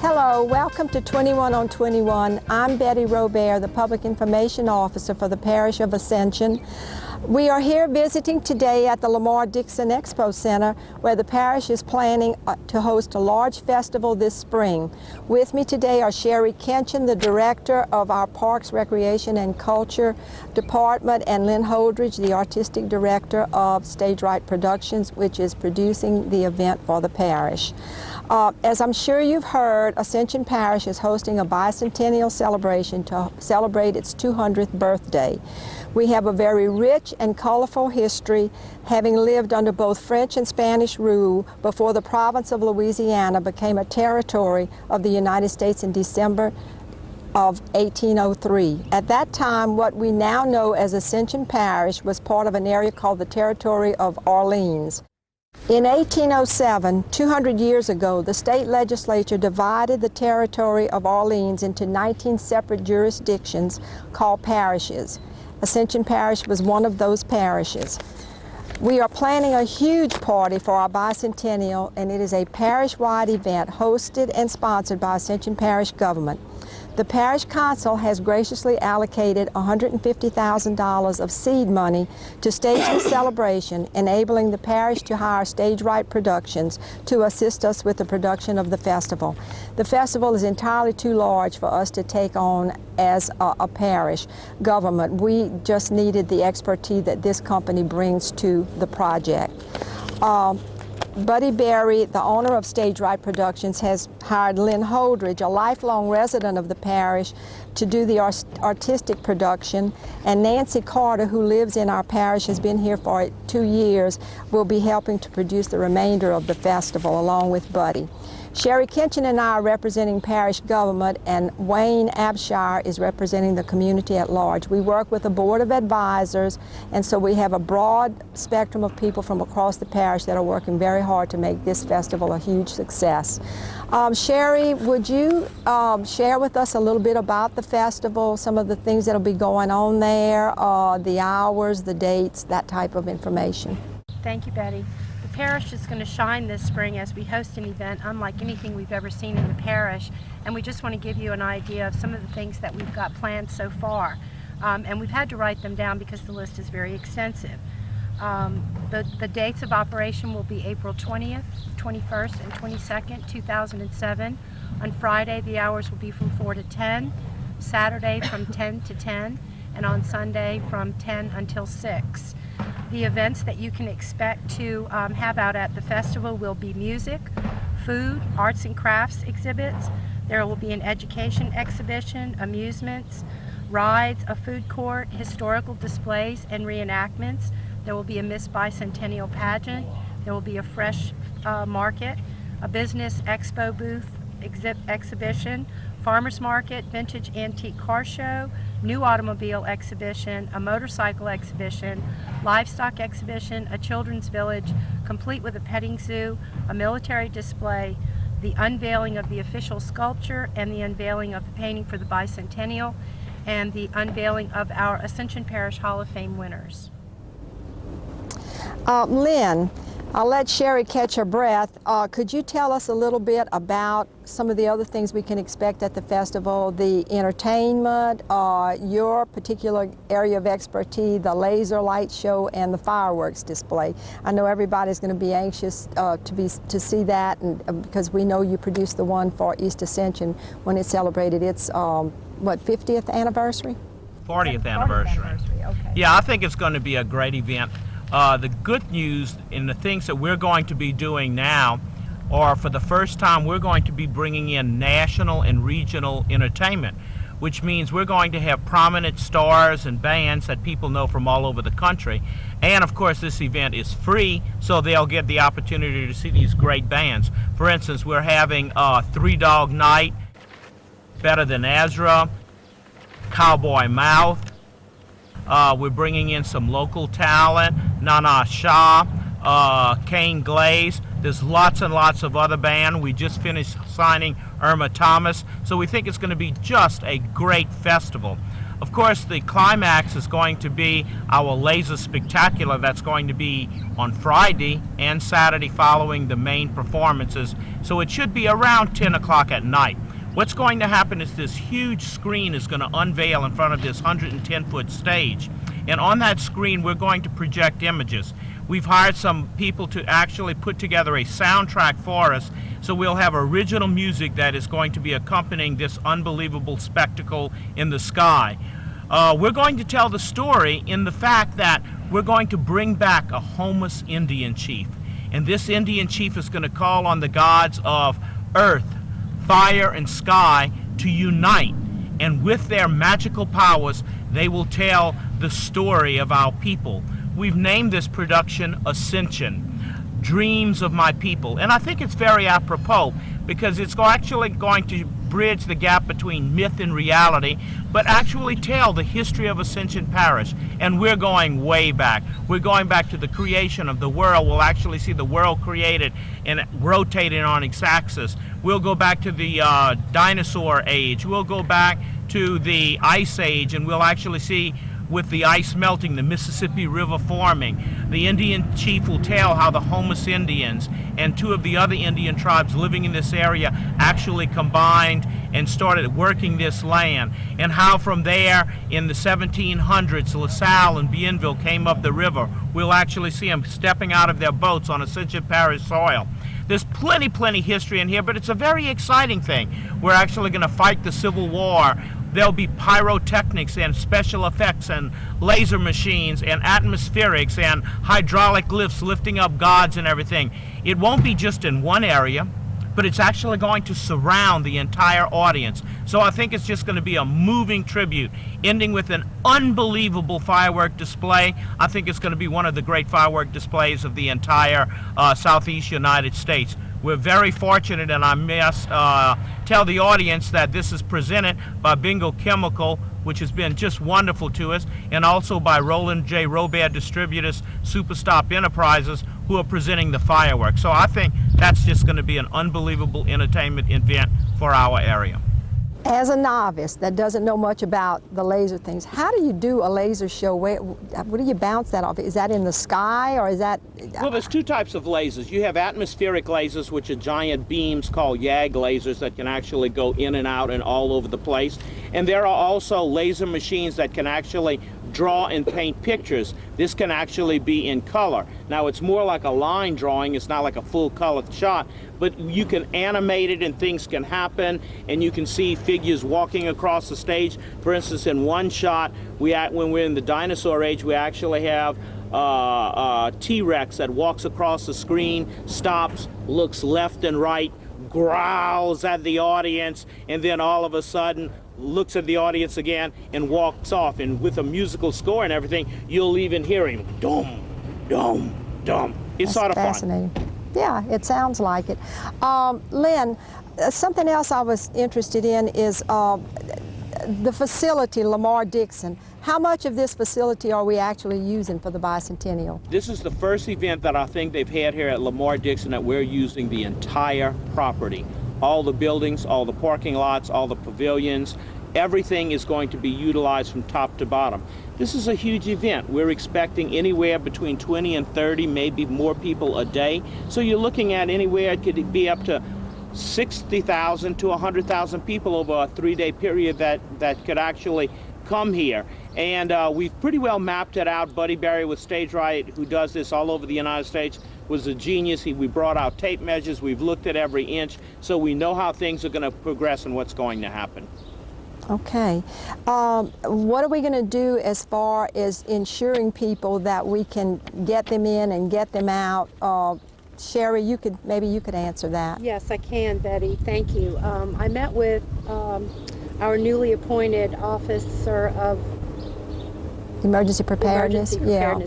Hello, welcome to 21 on 21. I'm Betty Robert, the Public Information Officer for the Parish of Ascension. We are here visiting today at the Lamar Dixon Expo Center, where the parish is planning to host a large festival this spring. With me today are Sherry Kenchin, the Director of our Parks, Recreation and Culture Department, and Lynn Holdridge, the Artistic Director of Stage Right Productions, which is producing the event for the parish. As I'm sure you've heard, Ascension Parish is hosting a bicentennial celebration to celebrate its 200th birthday. We have a very rich and colorful history, having lived under both French and Spanish rule before the province of Louisiana became a territory of the United States in December of 1803. At that time, what we now know as Ascension Parish was part of an area called the Territory of Orleans. In 1807, 200 years ago, the state legislature divided the territory of Orleans into 19 separate jurisdictions called parishes. Ascension Parish was one of those parishes. We are planning a huge party for our bicentennial, and it is a parish-wide event hosted and sponsored by Ascension Parish government. The parish council has graciously allocated $150,000 of seed money to stage the celebration, enabling the parish to hire Stage Right Productions to assist us with the production of the festival. The festival is entirely too large for us to take on as a parish government. We just needed the expertise that this company brings to the project. Buddy Berry, the owner of Stage Right Productions, has hired Lynn Holdridge, a lifelong resident of the parish, to do the artistic production, and Nancy Carter, who lives in our parish, has been here for 2 years, will be helping to produce the remainder of the festival along with Buddy. Sherry Kenchin and I are representing parish government, and Wayne Abshire is representing the community at large. We work with a board of advisors, and so we have a broad spectrum of people from across the parish that are working very hard to make this festival a huge success. Sherry, would you share with us a little bit about the festival, some of the things that will be going on there, the hours, the dates, that type of information? Thank you, Betty. The parish is going to shine this spring as we host an event unlike anything we've ever seen in the parish, and we just want to give you an idea of some of the things that we've got planned so far. And we've had to write them down because the list is very extensive. The dates of operation will be April 20th, 21st, and 22nd, 2007. On Friday, the hours will be from 4 to 10, Saturday from 10 to 10, and on Sunday from 10 until 6. The events that you can expect to have out at the festival will be music, food, arts and crafts exhibits. There will be an education exhibition, amusements, rides, a food court, historical displays and reenactments. There will be a Miss Bicentennial pageant. There will be a fresh market, a business expo booth exhibition, farmers market, vintage antique car show, new automobile exhibition, a motorcycle exhibition, livestock exhibition, a children's village, complete with a petting zoo, a military display, the unveiling of the official sculpture and the unveiling of the painting for the bicentennial, and the unveiling of our Ascension Parish Hall of Fame winners. Lynn, I'll let Sherry catch her breath. Could you tell us a little bit about some of the other things we can expect at the festival, the entertainment, your particular area of expertise, the laser light show, and the fireworks display? I know everybody's going to be anxious to see that, and because we know you produced the one for East Ascension when it celebrated its, what, 50th anniversary? 40th anniversary. Okay. Yeah, I think it's going to be a great event. The good news and the things that we're going to be doing now are, for the first time, we're going to be bringing in national and regional entertainment, which means we're going to have prominent stars and bands that people know from all over the country. And of course, this event is free, so they'll get the opportunity to see these great bands. For instance, we're having Three Dog Night, Better Than Ezra, Cowboy Mouth. We're bringing in some local talent, Nana Shah, Kane Glaze. There's lots and lots of other bands. We just finished signing Irma Thomas, so we think it's going to be just a great festival. Of course, the climax is going to be our laser spectacular that's going to be on Friday and Saturday following the main performances. So it should be around 10 o'clock at night. What's going to happen is this huge screen is going to unveil in front of this 110-foot stage. And on that screen, we're going to project images. We've hired some people to actually put together a soundtrack for us, so we'll have original music that is going to be accompanying this unbelievable spectacle in the sky. We're going to tell the story in the fact that we're going to bring back a homeless Indian chief. And this Indian chief is going to call on the gods of earth, fire, and sky to unite. And with their magical powers, they will tell the story of our people. We've named this production Ascension, Dreams of My People. And I think it's very apropos because it's actually going to bridge the gap between myth and reality, but actually tell the history of Ascension Parish. And we're going way back. We're going back to the creation of the world. We'll actually see the world created and rotating on its axis. We'll go back to the dinosaur age. We'll go back to the ice age, and we'll actually see with the ice melting, the Mississippi River forming. The Indian chief will tell how the homeless Indians and two of the other Indian tribes living in this area actually combined and started working this land, and how from there in the 1700s LaSalle and Bienville came up the river. We'll actually see them stepping out of their boats on Ascension Parish soil. There's plenty history in here, but it's a very exciting thing. We're actually going to fight the Civil War. There'll be pyrotechnics and special effects and laser machines and atmospherics and hydraulic lifts lifting up gods and everything. It won't be just in one area, but it's actually going to surround the entire audience. So I think it's just going to be a moving tribute, ending with an unbelievable firework display. I think it's going to be one of the great firework displays of the entire Southeast United States. We're very fortunate, and I must tell the audience that this is presented by Bingo Chemical, which has been just wonderful to us, and also by Roland J. Robert Distributors, Superstop Enterprises, who are presenting the fireworks. So I think that's just going to be an unbelievable entertainment event for our area. As a novice that doesn't know much about the laser things, how do you do a laser show? Where do you bounce that off? Is that in the sky, or is that... Well, there's two types of lasers. You have atmospheric lasers, which are giant beams called YAG lasers that can actually go in and out and all over the place. And there are also laser machines that can actually draw and paint pictures. This can actually be in color. Now, it's more like a line drawing. It's not like a full color shot, but you can animate it and things can happen, and you can see figures walking across the stage. For instance, in one shot, when we're in the dinosaur age, we actually have T-Rex that walks across the screen, stops, looks left and right, growls at the audience, and then all of a sudden looks at the audience again and walks off. And with a musical score and everything, you'll even hear him dum, dum, dum. It's sort of fascinating. Yeah, it sounds like it. Lynn, something else I was interested in is the facility, Lamar Dixon. How much of this facility are we actually using for the Bicentennial? This is the first event that I think they've had here at Lamar Dixon that we're using the entire property. All the buildings, all the parking lots, all the pavilions, everything is going to be utilized from top to bottom. This is a huge event. We're expecting anywhere between 20 and 30, maybe more people a day. So you're looking at anywhere, it could be up to 60,000 to 100,000 people over a 3-day period that could actually come here. And we've pretty well mapped it out. Buddy Barry with Stage Right, who does this all over the United States, was a genius. We brought out tape measures. We've looked at every inch, so we know how things are going to progress and what's going to happen. Okay. What are we going to do as far as ensuring people that we can get them in and get them out? Sherry, maybe you could answer that. Yes, I can, Betty. Thank you. I met with our newly appointed Officer of Emergency Preparedness.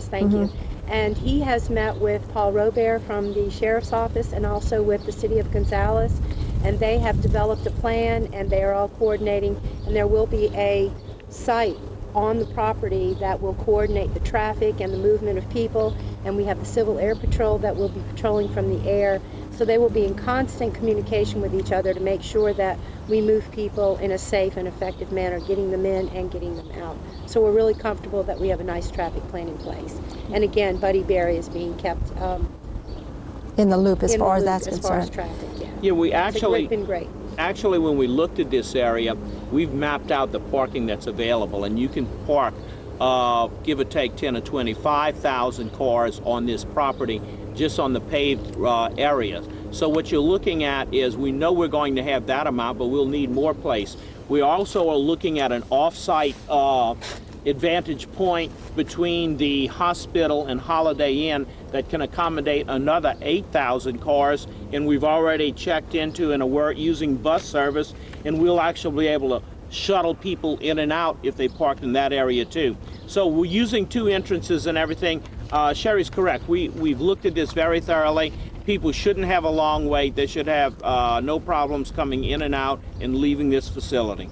Thank you. And he has met with Paul Robert from the Sheriff's Office and also with the City of Gonzales, and they have developed a plan, and they are all coordinating, and there will be a site on the property that will coordinate the traffic and the movement of people, and we have the Civil Air Patrol that will be patrolling from the air. So they will be in constant communication with each other to make sure that we move people in a safe and effective manner, getting them in and getting them out. So we're really comfortable that we have a nice traffic plan in place. And again, Buddy Berry is being kept in the loop as far as that's as far as concerned. traffic, yeah. Yeah, we actually, It's been great. Actually, when we looked at this area, we've mapped out the parking that's available, and you can park, give or take 10 or 25,000 cars on this property, just on the paved areas. So what you're looking at is, we know we're going to have that amount, but we'll need more place. We also are looking at an off-site advantage point between the hospital and Holiday Inn that can accommodate another 8,000 cars, and we've already checked into and we're using bus service, and we'll actually be able to shuttle people in and out if they park in that area too. So we're using 2 entrances and everything. Sherry's correct. We've looked at this very thoroughly. People shouldn't have a long wait. They should have no problems coming in and out and leaving this facility.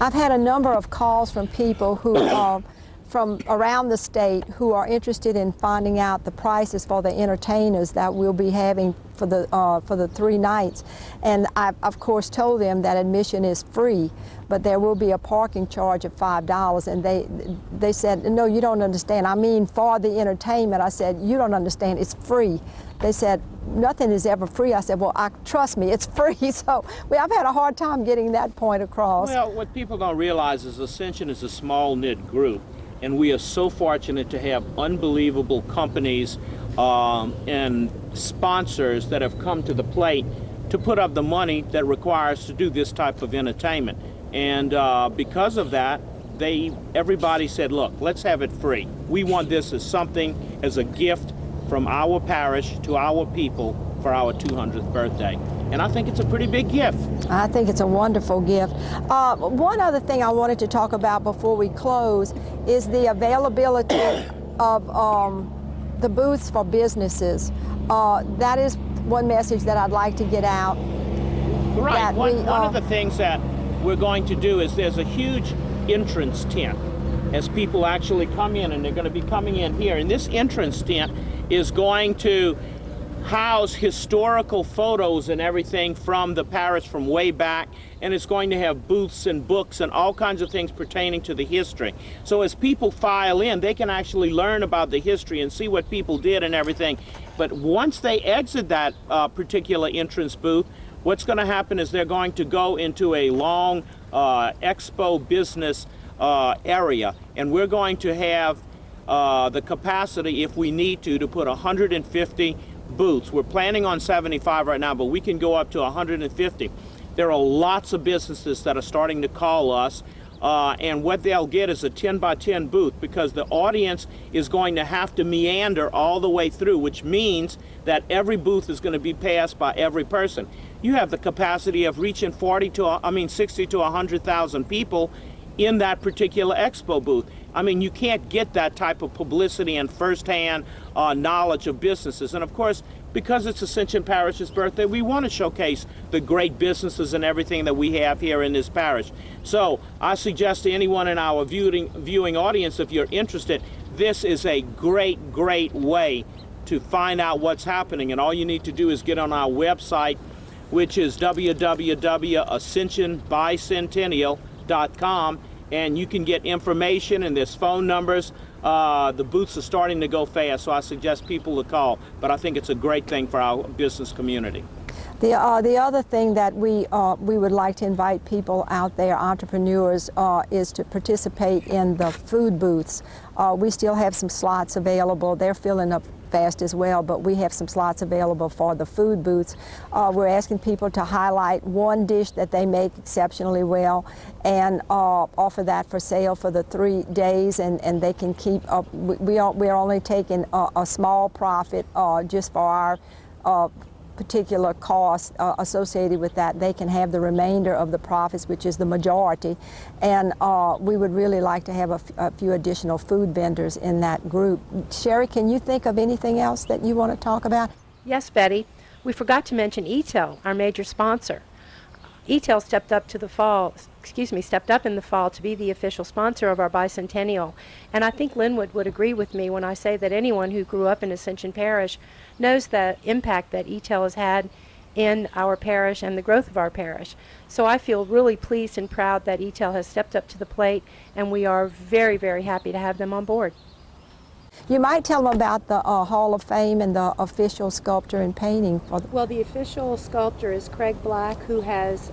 I've had a number of calls from people who from around the state who are interested in finding out the prices for the entertainers that we'll be having for the 3 nights. And I've of course told them that admission is free, but there will be a parking charge of $5. And they said, no, you don't understand. I mean, for the entertainment. I said, you don't understand. It's free. They said, nothing is ever free. I said, well, trust me, it's free. So I've had a hard time getting that point across. Well, what people don't realize is Ascension is a small-knit group, and we are so fortunate to have unbelievable companies and sponsors that have come to the plate to put up the money that requires to do this type of entertainment. And because of that, everybody said, look, let's have it free. We want this as something, as a gift from our parish to our people for our 200th birthday. And I think it's a pretty big gift. I think it's a wonderful gift. One other thing I wanted to talk about before we close is the availability of the booths for businesses. That is one message that I'd like to get out. Right. One of the things that we're going to do is there's a huge entrance tent as people actually come in, and they're going to be coming in here. And this entrance tent is going to house historical photos and everything from the parish from way back, and it's going to have booths and books and all kinds of things pertaining to the history. So as people file in, they can actually learn about the history and see what people did and everything. But once they exit that particular entrance booth, what's going to happen is they're going to go into a long expo business area, and we're going to have the capacity, if we need to put 150 booths. We're planning on 75 right now, but we can go up to 150. There are lots of businesses that are starting to call us, and what they'll get is a 10 by 10 booth, because the audience is going to have to meander all the way through, which means that every booth is going to be passed by every person. You have the capacity of reaching 60 to 100,000 people in that particular expo booth. I mean, you can't get that type of publicity and firsthand knowledge of businesses. And of course, because it's Ascension Parish's birthday, we want to showcase the great businesses and everything that we have here in this parish. So I suggest to anyone in our viewing audience, if you're interested, this is a great way to find out what's happening. And all you need to do is get on our website, which is www.ascensionbicentennial.com, and you can get information, and there's phone numbers. The booths are starting to go fast, so I suggest people to call. But I think it's a great thing for our business community. The other thing that we would like to invite people out there, entrepreneurs, is to participate in the food booths. We still have some slots available. They're filling up fast as well, but we have some slots available for the food booths. We're asking people to highlight one dish that they make exceptionally well and offer that for sale for the 3 days, and they can keep up. We're only taking a small profit just for our particular cost associated with that. They can have the remainder of the profits, which is the majority, and we would really like to have a few additional food vendors in that group. Sherry, can you think of anything else that you want to talk about? Yes, Betty. We forgot to mention ETEL, our major sponsor. ETEL stepped up in the fall to be the official sponsor of our bicentennial. And I think Linwood would agree with me when I say that anyone who grew up in Ascension Parish knows the impact that ETEL has had in our parish and the growth of our parish. So I feel really pleased and proud that ETEL has stepped up to the plate, and we are very, very happy to have them on board. You might tell them about the Hall of Fame and the official sculptor and painting. Well, the official sculptor is Craig Black, who has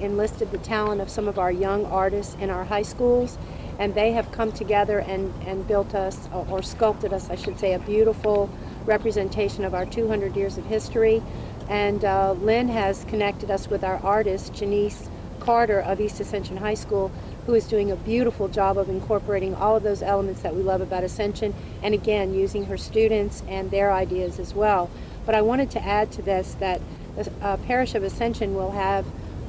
enlisted the talent of some of our young artists in our high schools, and they have come together and built us, or sculpted us, I should say, a beautiful representation of our 200 years of history. And Lynn has connected us with our artist, Janice Carter of East Ascension High School, who is doing a beautiful job of incorporating all of those elements that we love about Ascension, and again, using her students and their ideas as well. But I wanted to add to this that the Parish of Ascension will have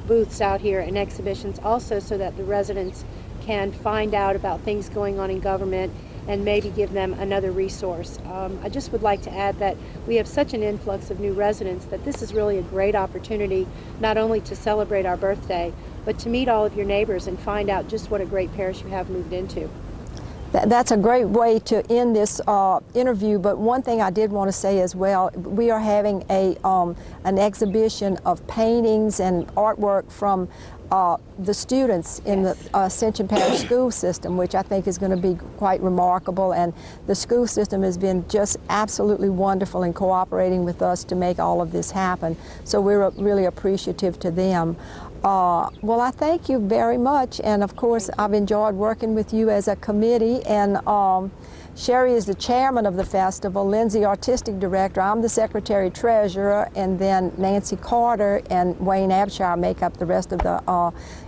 booths out here and exhibitions also, so that the residents can find out about things going on in government and maybe give them another resource. I just would like to add that we have such an influx of new residents that this is really a great opportunity not only to celebrate our birthday, but to meet all of your neighbors and find out just what a great parish you have moved into. That's a great way to end this interview, but one thing I did want to say as well, we are having an exhibition of paintings and artwork from the students in the Ascension Parish school system, which I think is going to be quite remarkable, and the school system has been just absolutely wonderful in cooperating with us to make all of this happen, so we're really appreciative to them. Well, I thank you very much, and of course I've enjoyed working with you as a committee, and Sherry is the chairman of the festival, Lindsay artistic director, I'm the secretary treasurer, and then Nancy Carter and Wayne Abshire make up the rest of the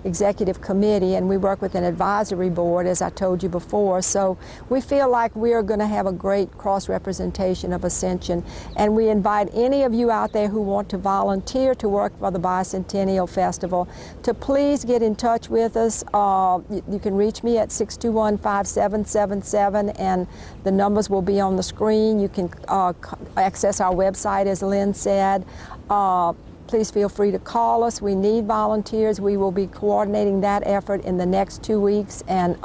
executive committee, and we work with an advisory board, as I told you before. So we feel like we are going to have a great cross-representation of Ascension, and we invite any of you out there who want to volunteer to work for the Bicentennial Festival to please get in touch with us. You can reach me at 621-5777, and the numbers will be on the screen. You can access our website, as Lynn said. Please feel free to call us. We need volunteers. We will be coordinating that effort in the next 2 weeks, and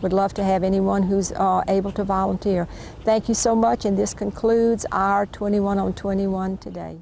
would love to have anyone who's able to volunteer. Thank you so much, and this concludes our 21 on 21 today.